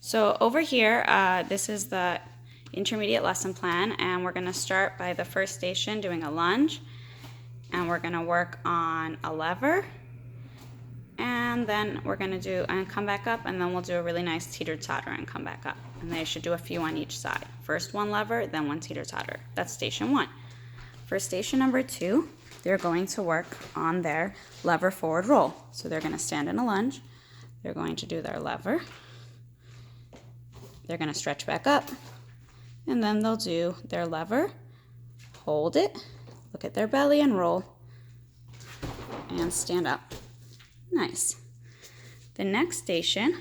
So over here, this is the intermediate lesson plan, and we're going to start by the first station doing a lunge, and we're going to work on a lever, and then we're going to do and come back up, and then we'll do a really nice teeter-totter and come back up. And then you should do a few on each side. First one lever, then one teeter-totter. That's station one. For station number two, they're going to work on their lever forward roll. So they're going to stand in a lunge. They're going to do their lever. They're going to stretch back up, and then they'll do their lever, hold it, look at their belly and roll, and stand up. Nice. The next station,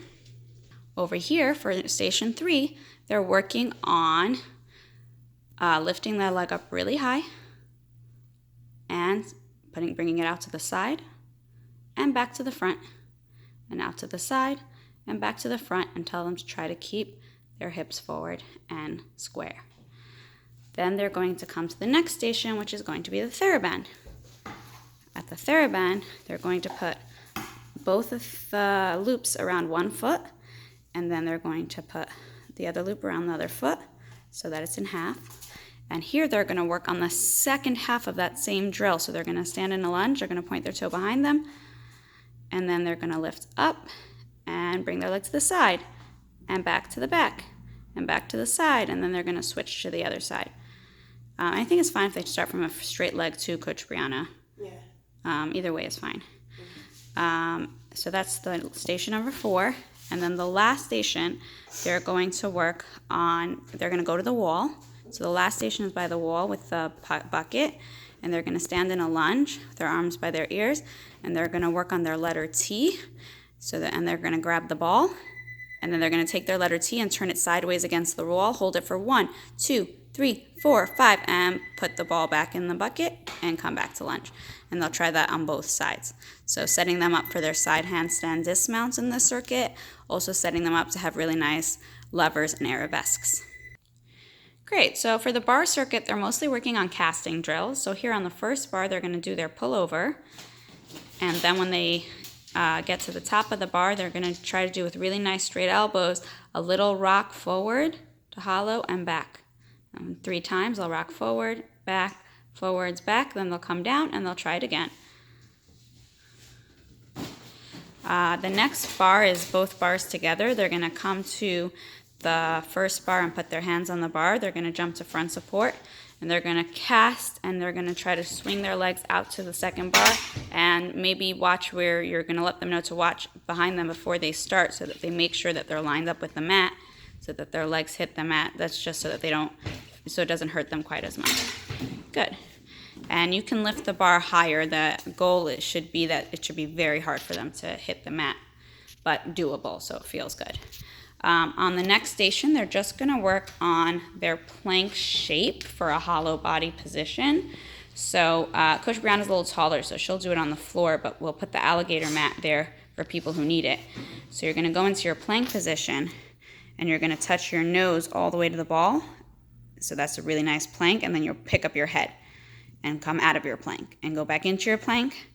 over here for station three, they're working on lifting their leg up really high and bringing it out to the side and back to the front and out to the side and back to the front, and tell them to try to keep their hips forward and square. Then they're going to come to the next station, which is going to be the TheraBand. At the TheraBand, they're going to put both of the loops around one foot, and then they're going to put the other loop around the other foot so that it's in half. And here they're going to work on the second half of that same drill. So they're going to stand in a lunge, they're going to point their toe behind them, and then they're going to lift up and bring their leg to the side and back to the back and back to the side, and then they're going to switch to the other side. I think it's fine if they start from a straight leg too, Coach Brianna. Yeah. Either way is fine. So that's the station number four. And then the last station, they're going to work on, they're going to go to the wall. So the last station is by the wall with the bucket, and they're going to stand in a lunge with their arms by their ears, and they're going to work on their letter T. And they're going to grab the ball, and then they're going to take their letter T and turn it sideways against the wall, hold it for 1, 2, 3, 4, 5, and put the ball back in the bucket and come back to lunge. And they'll try that on both sides. So setting them up for their side handstand dismounts in the circuit, also setting them up to have really nice levers and arabesques. Great, so for the bar circuit, they're mostly working on casting drills. So here on the first bar, they're going to do their pullover, and then when they get to the top of the bar, they're going to try to do with really nice straight elbows a little rock forward to hollow and back. 3 times they'll rock forward, back, forwards, back, then they'll come down and they'll try it again. The next bar is both bars together. They're going to come to the first bar and put their hands on the bar. They're going to jump to front support, and they're going to cast, and they're going to try to swing their legs out to the second bar, and maybe watch where you're going to let them know to watch behind them before they start, so that they make sure that they're lined up with the mat, so that their legs hit the mat. That's just so that so it doesn't hurt them quite as much. Good. And you can lift the bar higher. The goal should be that it should be very hard for them to hit the mat, but doable, so it feels good. On the next station, they're just going to work on their plank shape for a hollow body position. So Coach Brianna's a little taller, so she'll do it on the floor, but we'll put the alligator mat there for people who need it. So you're going to go into your plank position, and you're going to touch your nose all the way to the ball. So that's a really nice plank, and then you'll pick up your head and come out of your plank and go back into your plank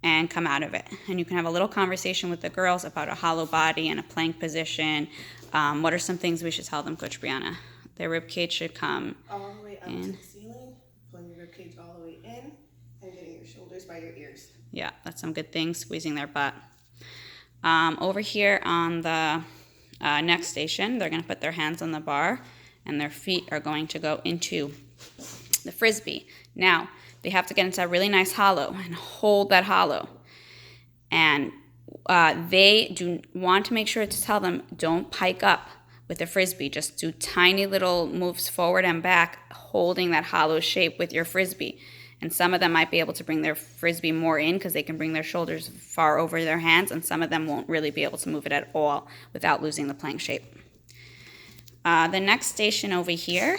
and come out of it. And you can have a little conversation with the girls about a hollow body and a plank position. What are some things we should tell them, Coach Brianna? Their rib cage should come all the way up to the ceiling, pulling your rib cage all the way in, and getting your shoulders by your ears. Yeah, that's some good things, squeezing their butt. Over here on the next station, they're going to put their hands on the bar, and their feet are going to go into the frisbee. Now, they have to get into a really nice hollow and hold that hollow. And they do want to make sure to tell them, don't pike up with the frisbee. Just do tiny little moves forward and back, holding that hollow shape with your frisbee. And some of them might be able to bring their frisbee more in because they can bring their shoulders far over their hands, and some of them won't really be able to move it at all without losing the plank shape. The next station over here,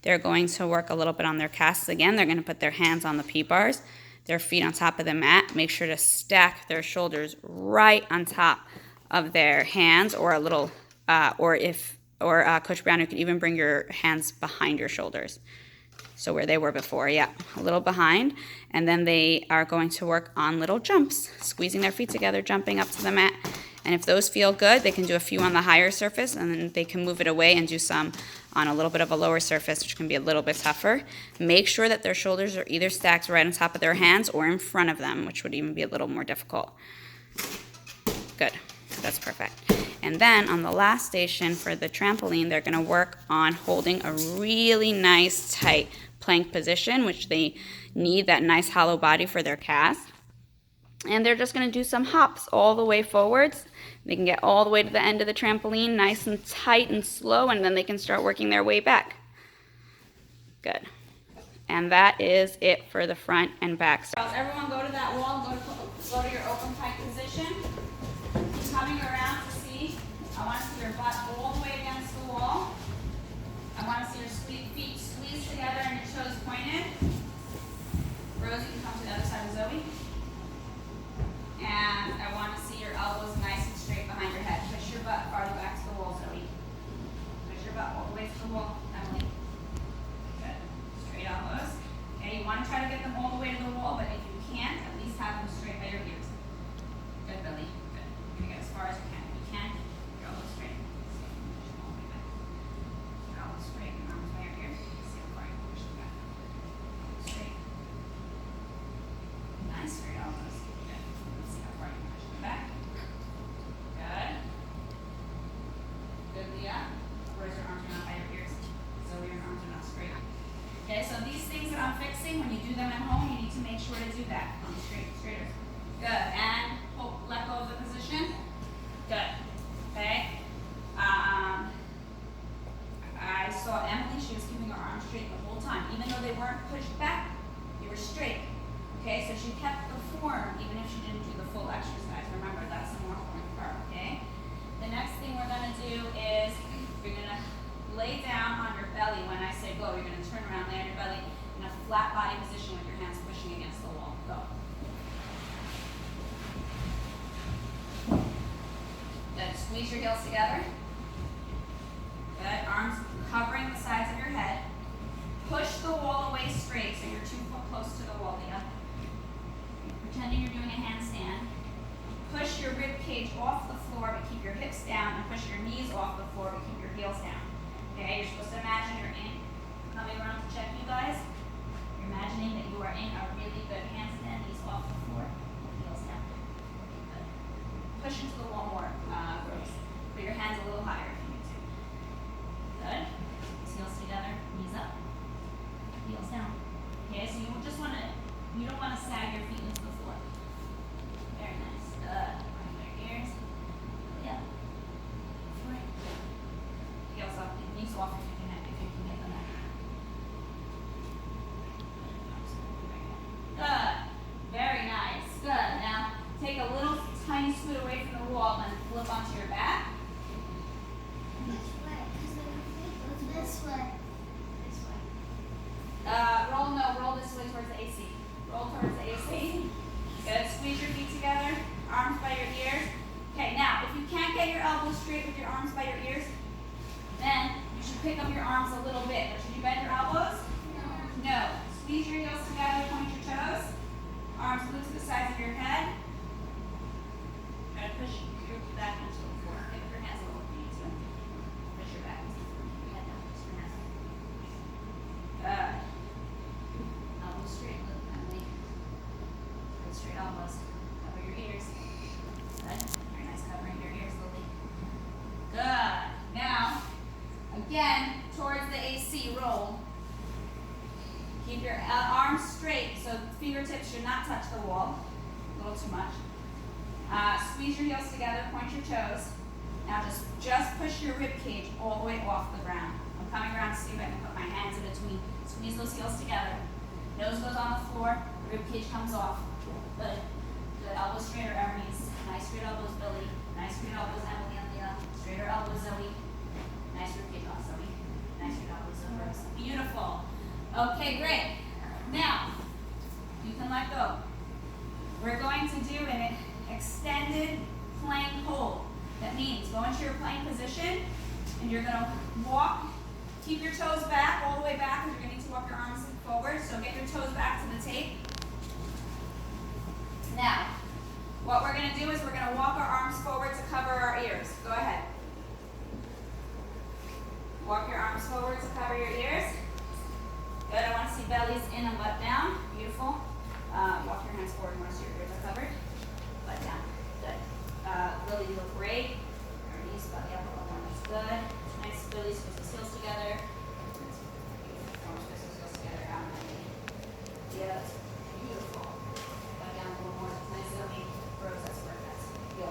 they're going to work a little bit on their casts again. They're going to put their hands on the P-bars, their feet on top of the mat. Make sure to stack their shoulders right on top of their hands, or a little, Coach Brown, you can even bring your hands behind your shoulders. So where they were before, yeah, a little behind. And then they are going to work on little jumps, squeezing their feet together, jumping up to the mat, And if those feel good, they can do a few on the higher surface, and then they can move it away and do some on a little bit of a lower surface, which can be a little bit tougher. Make sure that their shoulders are either stacked right on top of their hands or in front of them, which would even be a little more difficult. Good, that's perfect. And then on the last station for the trampoline, they're gonna work on holding a really nice tight plank position, which they need that nice hollow body for their cast. And they're just gonna do some hops all the way forwards. They can get all the way to the end of the trampoline, nice and tight and slow, and then they can start working their way back. Good. And that is it for the front and back. So everyone go to that wall, go to your open plank position. Keep coming around to see. I want to see your butt all the way against the wall. I want to see your feet squeeze together and your toes pointed. Rose, you can come to the other side of Zoe. And I want to see your elbows nice and straight behind your head. Push your butt farther back to the wall, Zoe. Push your butt all the way to the wall, Emily. Good. Straight elbows. Okay, you want to try to get them all the way to the wall, but if you can't, at least have them straight by your ears. Good, Billy. Good. You're going to get as far as you can. If you can, your elbows straight. Push them all the way back. Your elbows straight, your arms by your ears. See how far you can push them back. Elbows straight. Nice straight elbows. Back. Good. Good, Leah. Raise your arms are not by your ears. So your arms are not straight. Okay, so these things that I'm fixing, when you do them at home, you need to make sure to do that. On straighter. Good. And let go of the position. Good. Okay. I saw Emily, she was keeping her arms straight the whole time. Even though they weren't pushed back, they were straight. Okay, so she kept the form even if she didn't do the full exercise. Remember, that's the more important part, okay? The next thing we're gonna do is you're gonna lay down on your belly when I say go. You're gonna turn around, lay on your belly in a flat body position with your hands pushing against the wall. Go. Good, squeeze your heels together. Good, arms covering the sides of your head. Push the wall away straight so you're 2 foot close to the wall, Leah. Pretending you're doing a handstand. Push your rib cage off the floor, but keep your hips down, and push your knees off the floor, but keep your heels down. Okay, you're supposed to imagine you're in. Coming around to check you guys. You're imagining that you are in a really good handstand, knees off the floor, heels down. Good. Push into the wall more, Rose. Put your hands a little higher if you need to. Good. Heels together, knees up, heels down. Okay, so you just want to. You don't want to sag your feet into the floor. Very nice. Good. Mind your ears. Yeah. Right. Heels up. Knees off if you can get them out. Good. Very nice. Good. Now take a little tiny scoot away from the wall and flip onto your back. Which way? Because my feet goes this way. This way. Roll this way towards the AC. Roll towards the AC. Good. Squeeze your feet together. Arms by your ears. Okay, now, if you can't get your elbows straight with your arms by your ears, then you should pick up your arms a little bit. But should you bend your elbows? No. Squeeze your heels together, point your toes. Arms glued to the sides of your head. Try to push your back into the floor. Pick up your hands a little if you need to. Push your back into the floor. Your head down. Push your hands up. Good. Elbows straight. Look, Emily. Good straight elbows. Cover your ears. Good. Very nice covering your ears, Lily. Good. Now, again, towards the AC, roll. Keep your arms straight so fingertips should not touch the wall. A little too much. Squeeze your heels together, point your toes. Now just push your rib cage all the way off the ground. I'm coming around to see if I can put my hands in between. Squeeze those heels together. Nose goes on the floor, rib cage comes off. Good. Good. Elbows straighter, Emerese. Nice straight elbows, Billy. Nice straight elbows, Emily and Leah. Straighter elbows, Zoe. Nice rib cage off, Zoe. Nice straight elbows, Zoe. Beautiful. Okay, great. Now, you can let go. We're going to do an extended plank hold. That means go into your plank position and you're going to walk, keep your toes back, all the way back, because you're going to need to walk your arms forward. So get your toes back to the tape. Now, what we're going to do is we're going to walk our arms forward to cover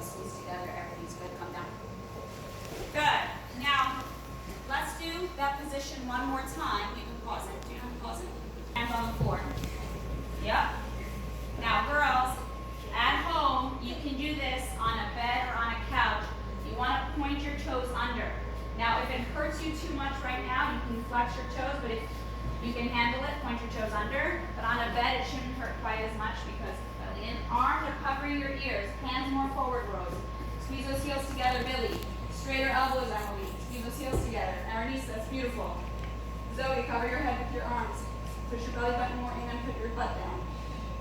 heels squeeze together. Everything's good. Come down. Good. Now, let's do that position one more time. You can pause it. Do you know how to pause it? Hands on the floor. Yep. Now, girls, at home, you can do this on a bed or on a couch. You want to point your toes under. Now, if it hurts you too much right now, you can flex your toes, but if you can handle it, point your toes under. But on a bed, it shouldn't hurt quite as much because belly in. Arms are covering your ears. Hands more forward, Rose. Squeeze those heels together, Billy. Straighter elbows, Emily. Squeeze those heels together. Arnis, that's beautiful. Zoe, cover your head with your arms. Push your belly button more in and put your butt down.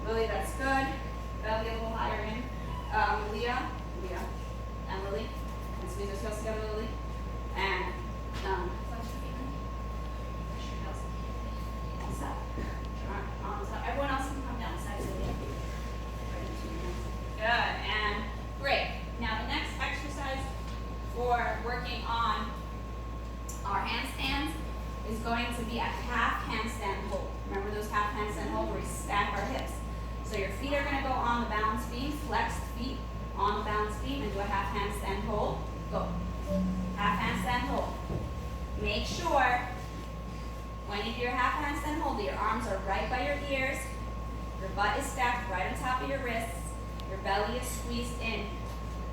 Lily, that's good. Belly a little higher in. Leah, and Lily. And squeeze those heels together, Lily. And flex your feet in. Push your heels. Hands up. Arms up. Everyone else can come down. Side to the left. Right into your hands. Good. And great. Now the next exercise for working on our handstands is going to be a half handstand hold. Remember those half handstand holds where we stack our hips. So your feet are going to go on the balance beam, flexed feet on the balance beam, and do a half handstand hold. Go. Half handstand hold. Make sure when you do your half handstand hold that your arms are right by your ears, your butt is stacked right on top of your wrists, your belly is squeezed in.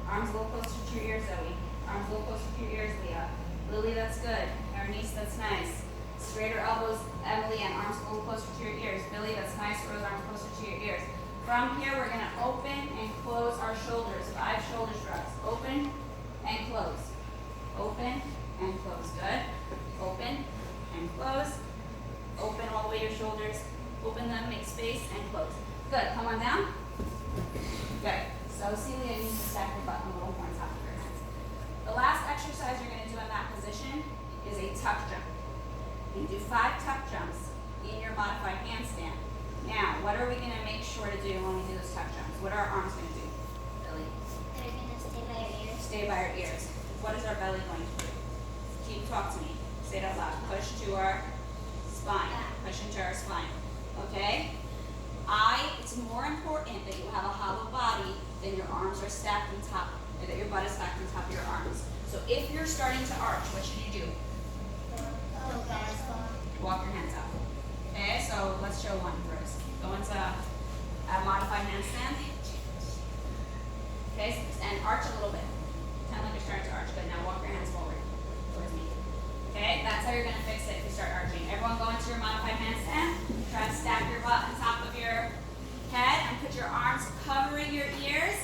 Arms a little closer to your ears, Zoe. Arms a little closer to your ears, Leah. Lily, that's good. Arnis, that's nice. Straighter elbows, Emily, and arms a little closer to your ears. Billy, that's nice. Rose, arms closer to your ears. From here, we're going to open and close our shoulders. 5 shoulder shrugs. Open and close. Open and close. Good. Open and close. Open all the way your shoulders. Open them, make space, and close. Good. Come on down. Good. So Celia needs to stack your butt a little more on top of your hands. The last exercise you're going to do in that position is a tuck jump. You do 5 tuck jumps in your modified handstand. Now, what are we going to make sure to do when we do those tuck jumps? What are our arms going to do? Billy? They're going to stay by your ears. Stay by our ears. What is our belly going to do? Talk to me. Say it out loud. Push to our spine. Push into our spine. Okay? It's more important that you have a hollow body than your arms are stacked on top, or that your butt is stacked on top of your arms. So if you're starting to arch, what should you do? Walk your hands out. Okay, so let's show one first. Go into a modified handstand. Okay, and arch a little bit. Pretend like you're starting to arch. Good. Now walk your hands forward towards me. Okay, that's how you're going to fix it if you start arching. Everyone go into your modified handstand. Try to stack your butt on top of your head and put your arms covering your ears.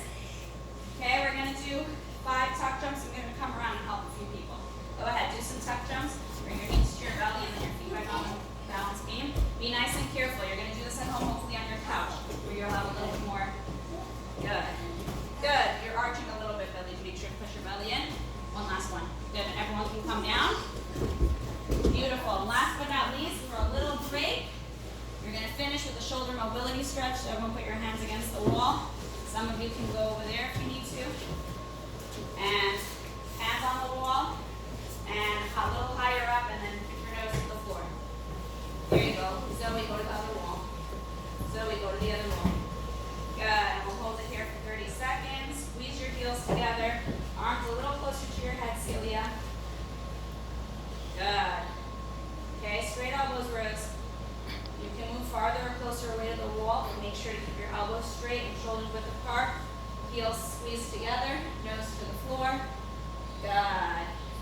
Okay, we're going to do 5 tuck jumps. I'm going to come around and help a few people. Go ahead, do some tuck jumps. Bring your knees to your belly and then your feet back on the balance beam. Be nice and careful. You're going to do this at home, hopefully on your couch, where you'll have a little bit more. Good. Good. You're arching a little bit, Billy. Make sure to push your belly in. One last one. Good. And everyone can come down. Beautiful. Last but not least, for a little break, you're going to finish with a shoulder mobility stretch. So everyone put your hands against the wall. Some of you can go over there if you need to. And hands on the wall. And a little higher up, and then put your nose to the floor. There you go. Zoe, go to the other wall. Zoe, go to the other wall. Good. And we'll hold it here for 30 seconds. Squeeze your heels together. Arms a little closer to your head, Celia. Good. Okay, straight elbows, Rose. You can move farther or closer away to the wall, but make sure to keep your elbows straight and shoulders width apart. Heels squeezed together, nose to the floor. Good.